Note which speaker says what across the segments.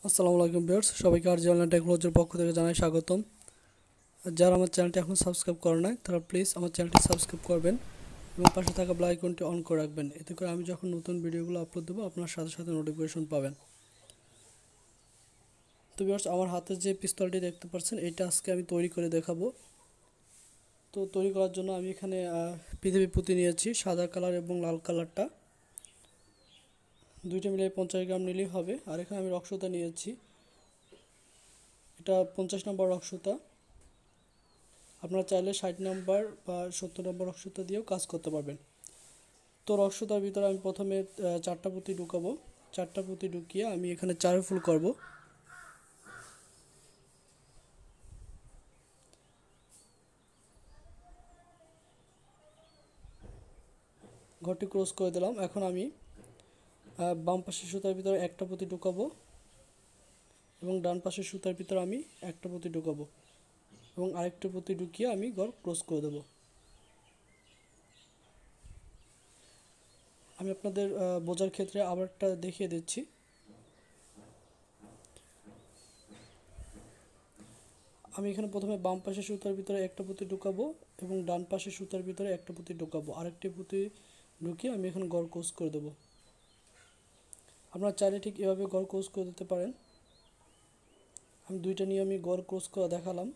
Speaker 1: আসসালামু আলাইকুম ভিউয়ার্স, সবাইকে আর অনলাইন টেকনোলজির পক্ষ থেকে জানাই স্বাগতম। যারা আমার চ্যানেলটি এখন সাবস্ক্রাইব করে নাই তারা প্লিজ আমার চ্যানেলটি সাবস্ক্রাইব করবেন এবং পাশে থাকা বেল আইকনটি অন করে রাখবেন। এতে করে আমি যখন নতুন ভিডিওগুলো আপলোড দেবো আপনার সাথে সাথে নোটিফিকেশন পাবেন। তো ভিউয়ার্স, আমার হাতে যে পিস্তলটি দেখতে পাচ্ছেন এটা আজকে আমি তৈরি করে দেখাবো। তো তৈরি করার জন্য আমি এখানে পৃথিবী পুঁতি নিয়েছি, সাদা কালার এবং লাল কালারটা, দুইটা মিলিয়ে 50 গ্রাম নিলেই হবে। আর এখানে আমি রক্সুতা নিয়েছি, এটা 50 নম্বর রক্সুতা। আপনারা চাইলে 60 নম্বর বা 70 নম্বর রক্সুতা দিয়েও কাজ করতে পারবেন। তো রক্সুতার ভিতরে আমি প্রথমে 4টা পুঁতি ঢুকাবো। 4টা পুঁতি ঢুকিয়ে আমি এখানে 4 ফুল করব। ঘরটি ক্লোজ করে দিলাম। এখন আমি বাম পাশের সুতার ভিতরে একটা পুঁতি ঢুকাবো এবং ডান পাশের সুতার ভিতরে আমি একটা পুঁতি ঢুকাবো এবং আরেকটা পুঁতি ঢুকিয়ে আমি ঘর ক্লোজ করে দেবো। আমি আপনাদের বোঝার ক্ষেত্রে আবার একটা দেখিয়ে দিচ্ছি। আমি এখানে প্রথমে বাম পাশের সুতার ভিতরে একটা পুঁতি ঢুকাবো এবং ডান পাশের সুতার ভিতরে একটা পুঁতি ঢুকাবো, আরেকটি পুঁতি ঢুকিয়ে আমি এখন ঘর ক্লোজ করে দেবো। আপনারা চাইলে ঠিক এভাবে ঘর ক্লোজ করে দিতে পারেন। আমি দুইটা নিয়ে আমি ঘর ক্লোজ করে দেখালাম।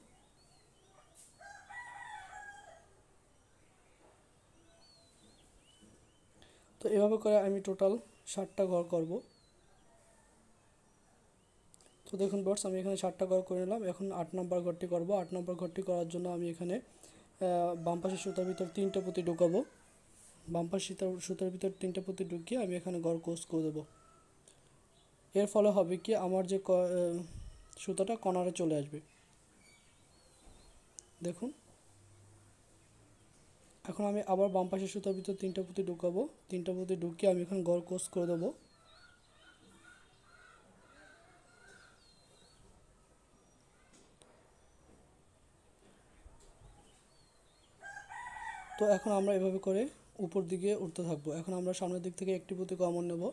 Speaker 1: তো এভাবে করে আমি টোটাল 60টা ঘর করব। তো দেখুন বটস, আমি এখানে 60টা ঘর করে নিলাম। এখন 8 নম্বর ঘরটি করব। 8 নম্বর ঘরটি করার জন্য আমি এখানে বাম পাশের সুতার ভিতর 3টা পুঁতি ঢুকাবো। বাম পাশের সুতার ভিতর 3টা পুঁতি ঢুকিয়ে আমি এখানে ঘর ক্লোজ করে দেবো। এর ফলে হবে কি, আমার যে সুতাটা কর্নারে চলে আসবে। দেখুন, এখন আমি আবার বাম পাশের সুতার ভিতর 3টা পুঁতি ঢুকাবো। 3টা পুঁতি ঢুকিয়ে আমি এখন ঘর ক্লোজ করে দেবো। তো এখন আমরা এভাবে করে উপর দিকে উঠতে থাকবো। এখন আমরা সামনের দিক থেকে একটি পুঁতি কমন নেব।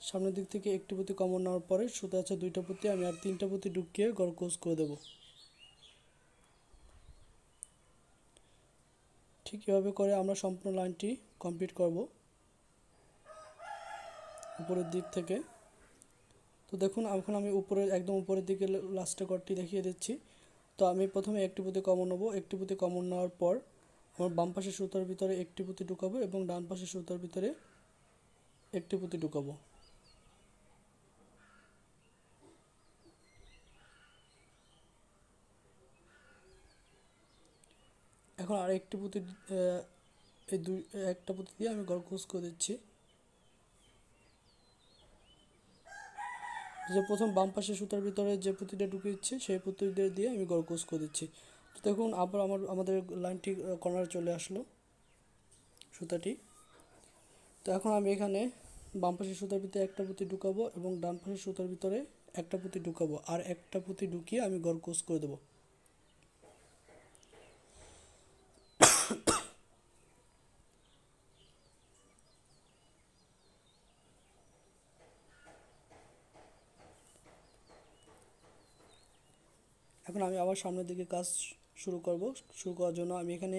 Speaker 1: সামনের দিক থেকে একটি পুঁতি কমন নেওয়ার পরে সুতা আছে 2টা পুঁতি, আমি আর 3টা পুঁতি ঢুকিয়ে ঘর ক্লোজ করে দেবো। ঠিক এভাবে করে আমরা সম্পূর্ণ লাইনটি কমপ্লিট করব উপরের দিক থেকে। তো দেখুন, এখন আমি একদম উপরের দিকে লাস্টের ঘরটি দেখিয়ে দিচ্ছি। তো আমি প্রথমে একটি পুঁতি কমন নেব। একটি পুঁতি কমন নেওয়ার পর আমার বাম পাশের সুতার ভিতরে একটি পুঁতি ঢুকাবো এবং ডান পাশের সুতার ভিতরে একটি পুঁতি ঢুকাবো। এখন আর একটি পুঁতি একটা পুঁতি দিয়ে আমি ঘর ক্লোজ করে দিচ্ছি। যে প্রথম বাম পাশের সুতার ভিতরে যে পুঁতিটা ঢুকিয়েছি সেই পুঁতিটা দিয়ে আমি ঘর ক্লোজ করে দিচ্ছি। তো দেখুন, আবার আমাদের লাইনটি কর্নারে চলে আসলো সুতাটি। তো এখন আমি এখানে বাম পাশের সুতার ভিতরে একটা পুঁতি ঢুকাবো এবং ডান পাশের সুতার ভিতরে একটা পুঁতি ঢুকাবো, আর একটা পুঁতি ঢুকিয়ে আমি ঘর ক্লোজ করে দেবো। এখন আমি আবার সামনের দিকে কাজ শুরু করব। শুরু করার জন্য আমি এখানে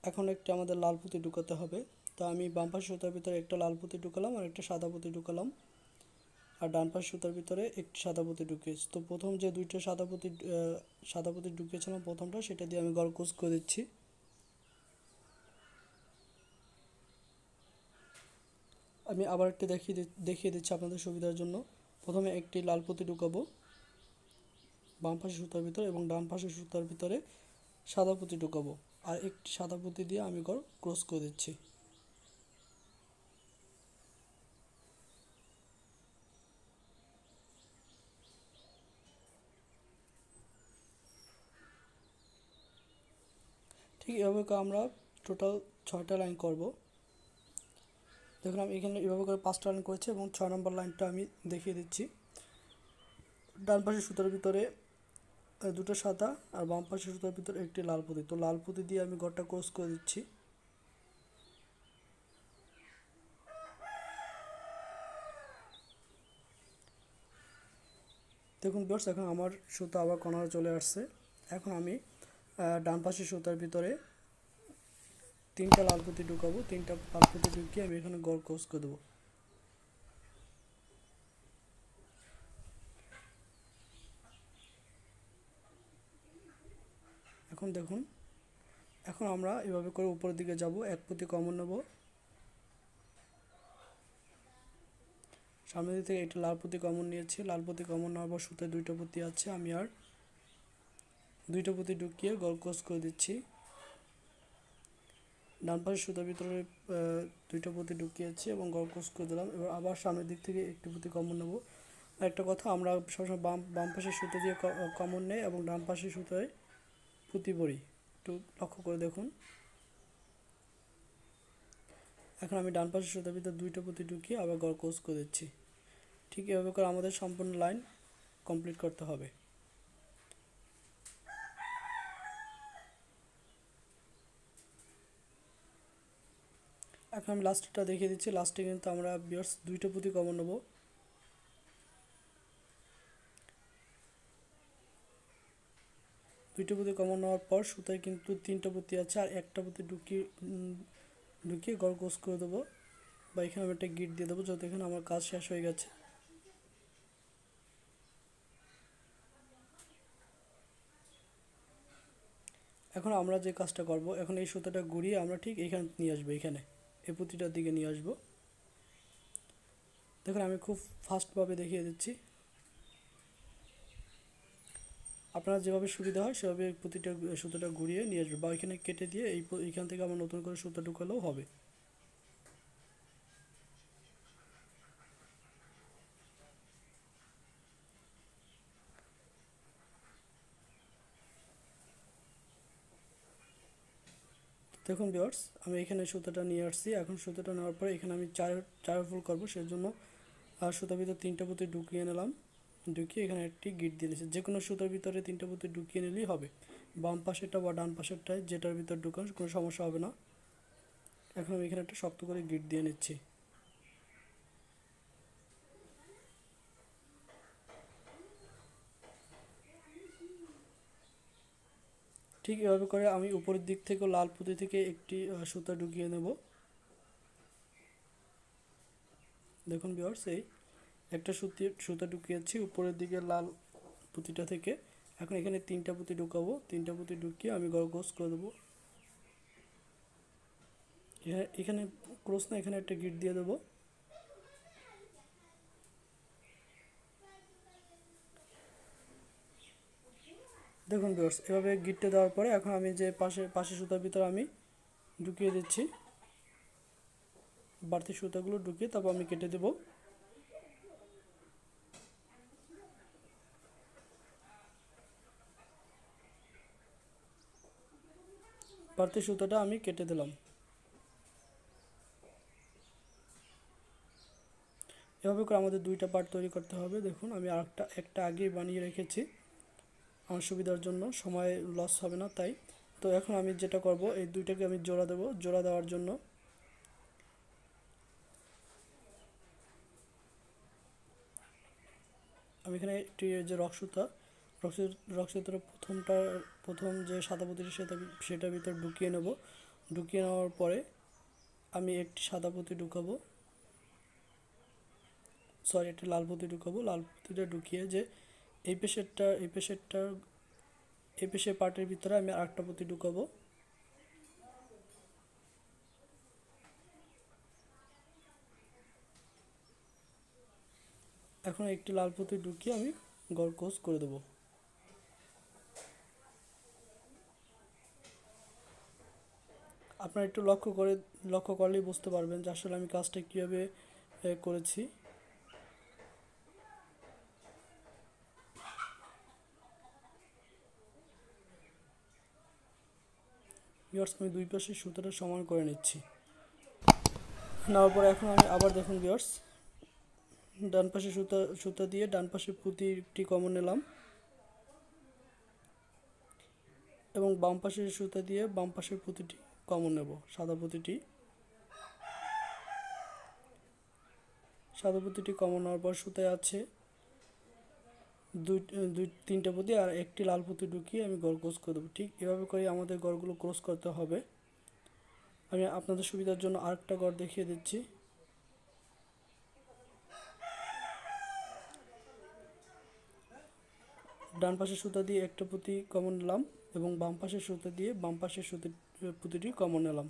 Speaker 1: এখন একটা আমাদের লাল পুঁতি ঢুকাতে হবে। তো আমি বাম পাশের সুতার ভিতরে একটা লাল পুঁতি ঢুকালাম আর একটা সাদা পুঁতি ঢুকালাম, আর ডান পাশের সুতার ভিতরে একটি সাদা পুঁতি ঢুকিয়েছি। তো প্রথম যে দুইটা সাদা পুঁতি ঢুকিয়েছিলাম প্রথমটা, সেটা দিয়ে আমি ঘর ক্লোজ করে দিচ্ছি। আমি আবার একটি দেখিয়ে দিচ্ছি আপনাদের সুবিধার জন্য। প্রথমে একটি লাল পুঁতি ঢুকাবো বাম পাশের সুতার ভিতরে এবং ডান পাশের সুতার ভিতরে সাদা পুঁতি ঢুকাবো, আর একটি সাদা পুঁতি দিয়ে আমি ঘর ক্লোজ করে দিচ্ছি। ঠিক এভাবে করে আমরা টোটাল 6টা লাইন করব। দেখুন, আমি এখানে এভাবে করে 5টা লাইন করেছি এবং 6 নম্বর লাইনটা আমি দেখিয়ে দিচ্ছি। ডান পাশের সুতার ভিতরে দুটো সাদা আর বাম পাশের সুতার ভিতরে একটি লাল পুঁতি। তো লাল পুঁতি দিয়ে আমি ঘরটা ক্লোজ করে দিচ্ছি। দেখুন ভিউয়ার্স, এখন আমার সুতা আবার কর্নারে চলে আসছে। এখন আমি ডান পাশের সুতার ভিতরে 3টা লাল পুঁতি ঢুকাবো। 3টা লাল পুঁতি ঢুকিয়ে আমি এখানে গোল ক্রস করে দেবো। এখন দেখুন, এখন আমরা এভাবে করে উপরের দিকে যাব। এক পুঁতি কমন নেব, সামনের দিক থেকে একটা লাল পুঁতি কমন নিয়েছি। লাল পুঁতি কমন নেওয়ার পর সুতায় 2টা পুঁতি আছে, আমি আর 2টা পুঁতি ঢুকিয়ে গোল ক্রস করে দিচ্ছি। ডান পাশের সুতার ভিতরে 2টা পুঁতি ঢুকিয়েছি এবং গোল ক্রস করে দিলাম। এবার আবার সামনের দিক থেকে একটি পুঁতি কমন নেব। আর একটা কথা, আমরা সবসময় বাম পাশের সুতো দিয়ে কমন নেই এবং ডান পাশের সুতায় পুঁতি ভরি, একটু লক্ষ্য করে দেখুন। এখন আমি ডান পাশের সুতার ভিতরে 2টা পুঁতি ঢুকিয়ে আবার গোল ক্রস করে দিচ্ছি। ঠিক এভাবে করে আমাদের সম্পূর্ণ লাইন কমপ্লিট করতে হবে। এখন আমি লাস্টটা দেখিয়ে দিচ্ছি। লাস্টে কিন্তু আমরা ভিউয়ার্স 2টা পুঁতি কমন নেব। 2টা পুঁতি কমন নেওয়ার পর সুতায় কিন্তু 3টা পুঁতি আছে, আর একটা পুঁতি ঢুকিয়ে গোল ক্রস করে দেবো, বা এখানে আমি একটা গিট দিয়ে দেবো, যাতে এখানে আমার কাজ শেষ হয়ে গেছে। এখন আমরা যে কাজটা করব, এখন এই সুতাটা ঘুরিয়ে আমরা ঠিক এখানে নিয়ে আসবো, এখানে এই পুঁতিটার দিকে নিয়ে আসবো। দেখুন আমি খুব ফাস্টভাবে দেখিয়ে দিচ্ছি, আপনারা যেভাবে সুবিধা হয় সেভাবে সুতোটা ঘুরিয়ে নিয়ে আসবে, বা এখানে কেটে দিয়ে এইখান থেকে আমার নতুন করে সুতো ঢুকালেও হবে। দেখুন ভিউয়ার্স, আমি এখানে সুতোটা নিয়ে আসছি। এখন সুতোটা নেওয়ার পরে এখানে আমি চার ফুল করবো, সেজন্য সুতার ভিতরে 3টা পুঁতি ঢুকিয়ে নিলাম। ঢুকিয়ে এখানে একটি গিট দিয়ে নিচ্ছি। যে কোনো সুতোর ভিতরে 3টা পুঁতি ঢুকিয়ে নিলেই হবে, বাম পাশেরটা বা ডান পাশেরটায় যেটার ভিতর ঢুকান কোনো সমস্যা হবে না। এখন আমি এখানে একটা শক্ত করে গিট দিয়ে নিচ্ছি। ঠিক এভাবে করে আমি উপরের দিক থেকে লাল পুঁতি থেকে একটি সুতা ঢুকিয়ে নেব। দেখুন ভিউয়ার্স, এই একটা সুতা ঢুকিয়েছি উপরের দিকে লাল পুঁতিটা থেকে। এখন এখানে 3টা পুঁতি ঢুকাবো। 3টা পুঁতি ঢুকিয়ে আমি ক্রস করে দেবো। এখানে ক্রস না, এখানে একটা গিট দিয়ে দেবো। দেখুন ভিউয়ার্স, এভাবে গিটটা দেওয়ার পরে এখন আমি যে পাশে সুতার ভিতরে আমি ঢুকিয়ে দিচ্ছি। বাড়তি সুতাগুলো ঢুকিয়ে তারপর আমি কেটে দেব। বাড়তি সুতাটা আমি কেটে দিলাম। এভাবে করে আমাদের 2টা পার্ট তৈরি করতে হবে। দেখুন আমি একটা আগেই বানিয়ে রেখেছি আমার সুবিধার জন্য, সময় লস হবে না তাই। তো এখন আমি যেটা করব, এই 2টাকে আমি জোড়া দেব। জোড়া দেওয়ার জন্য আমি এখানে একটি যে রক্সুতার প্রথম যে সাদা পুঁতিটা সেটার ভিতর ঢুকিয়ে নেব। ঢুকিয়ে নেওয়ার পরে আমি একটি সাদা পুঁতি ঢুকাবো, সরি একটা লাল পুঁতি ঢুকাবো। লাল পুঁতিটা ঢুকিয়ে যে এই পেশের পার্টের ভিতরে আমি আরেকটা পুঁতি ঢুকাবো। এখন একটি লাল পুঁতি ঢুকিয়ে আমি গোল ক্রস করে দেবো। আপনারা একটু লক্ষ্য করলেই বুঝতে পারবেন যে আসলে আমি কাজটা কীভাবে করেছি। ভিউয়ার্স, আমি 2 পাশের সুতোটা সমান করে নিচ্ছি। নেওয়ার পরে এখন আমি আবার দেখুন ভিউয়ার্স, ডান পাশে সুতা দিয়ে ডান পাশে পুঁতিটি কমন নিলাম এবং বাম পাশের সুতা দিয়ে বাম পাশের পুঁতিটি কমন নেব। সাদা পুঁতিটি কমন নেওয়ার পর সুতায় আছে দুই দুই তিনটা পুঁতি আর একটি লাল পুঁতি ঢুকিয়ে আমি গড় ক্রস করে দেবো। ঠিক এভাবে করে আমাদের গড়গুলো ক্রস করতে হবে। আমি আপনাদের সুবিধার জন্য আরেকটা গড় দেখিয়ে দিচ্ছি। ডান পাশের সুতা দিয়ে একটা পুঁতি কমন নিলাম এবং বাম পাশের সুতা দিয়ে বাম পাশের পুঁতিটি কমন নিলাম।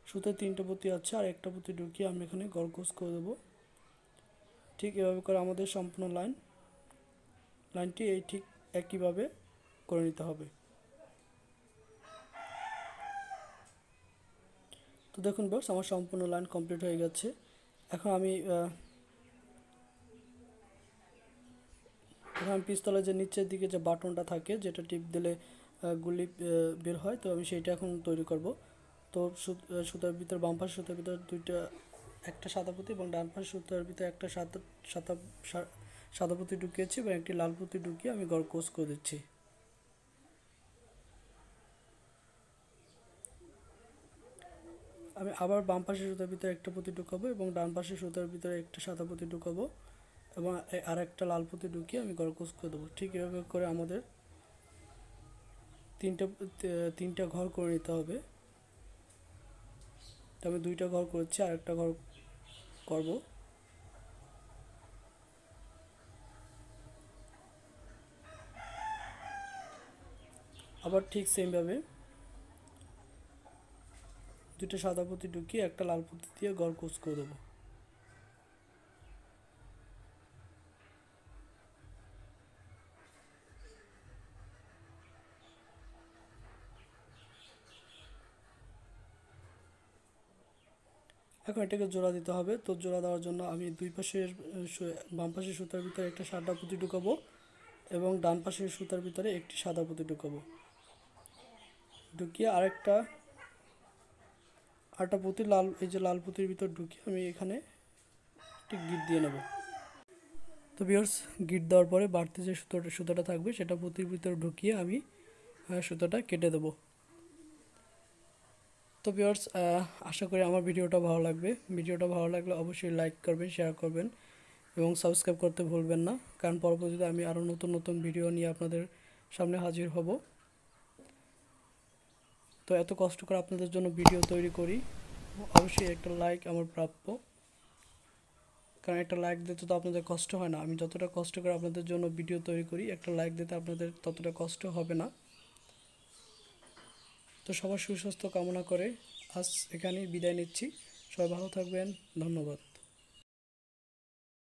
Speaker 1: সুতায় তিনটা পুঁতি আছে আর একটা পুঁতি ঢুকিয়ে আমি এখানে গড় ক্রস করে দেবো। ঠিক এভাবে করে আমাদের সম্পূর্ণ লাইনটি ঠিক একইভাবে করে নিতে হবে। তো দেখুন বস, আমার সম্পূর্ণ লাইন কমপ্লিট হয়ে গেছে। এখন আমি পিস্তলের যে নিচের দিকে যে বাটনটা থাকে, যেটা টিপ দিলে গুলি বের হয়, তো আমি সেইটা এখন তৈরি করব। তো সুতার ভিতর বাম পাশের সুতার ভিতর একটা সাদা পুঁতি এবং ডান পাশের সুতার ভিতরে একটা সাদা পুঁতি ঢুকিয়েছি এবং একটি লাল পুঁতি ঢুকিয়ে আমি গড় ক্রস করে দিচ্ছি। আমি আবার বাম পাশের সুতার ভিতরে একটা পুঁতি ঢুকাবো এবং ডান পাশের সুতার ভিতরে একটা সাদা পুঁতি ঢুকাবো এবং আর একটা লাল পুঁতি ঢুকিয়ে আমি গড় ক্রস করে দেবো। ঠিক এভাবে করে আমাদের তিনটা ঘর করে নিতে হবে। তো আমি দুইটা ঘর করেছি, আর একটা ঘর করব। আবার ঠিক সেমভাবে দুটো সাদা পুঁতি ঢুকিয়ে একটা লাল পুঁতি দিয়ে গড় ক্রস করে দেবো। এখন এটাকে জোড়া দিতে হবে। তো জোড়া দেওয়ার জন্য আমি বাম পাশের সুতার ভিতরে একটা সাদা পুঁতি ঢুকাবো এবং ডান পাশের সুতার ভিতরে একটি সাদা পুঁতি ঢুকাবো। ঢুকিয়ে আরেকটা পুঁতি লাল পুঁতির ভিতর ঢুকিয়ে আমি এখানে একটি গিট দিয়ে নেব। তো ভিউয়ার্স, গিট দেওয়ার পরে বাড়তি যে সুতাটা থাকবে সেটা পুঁতির ভিতরে ঢুকিয়ে আমি সুতাটা কেটে দেবো। তো ভিউয়ার্স, আশা করি আমার ভিডিওটা ভালো লাগবে। ভিডিওটা ভালো লাগলে অবশ্যই লাইক করবেন, শেয়ার করবেন এবং সাবস্ক্রাইব করতে ভুলবেন না, কারণ পরবর্তীতে আমি আরও নতুন নতুন ভিডিও নিয়ে আপনাদের সামনে হাজির হব। তো এত কষ্ট করে আপনাদের জন্য ভিডিও তৈরি করি, অবশ্যই একটা লাইক আমার প্রাপ্য, কারণ একটা লাইক দিতে তো আপনাদের কষ্ট হয় না। আমি যতটা কষ্ট করে আপনাদের জন্য ভিডিও তৈরি করি, একটা লাইক দিতে আপনাদের ততটা কষ্ট হবে না। তো সবার সুস্বাস্থ্য কামনা করে আজ এখানেই বিদায় নিচ্ছি। সবাই ভালো থাকবেন, ধন্যবাদ।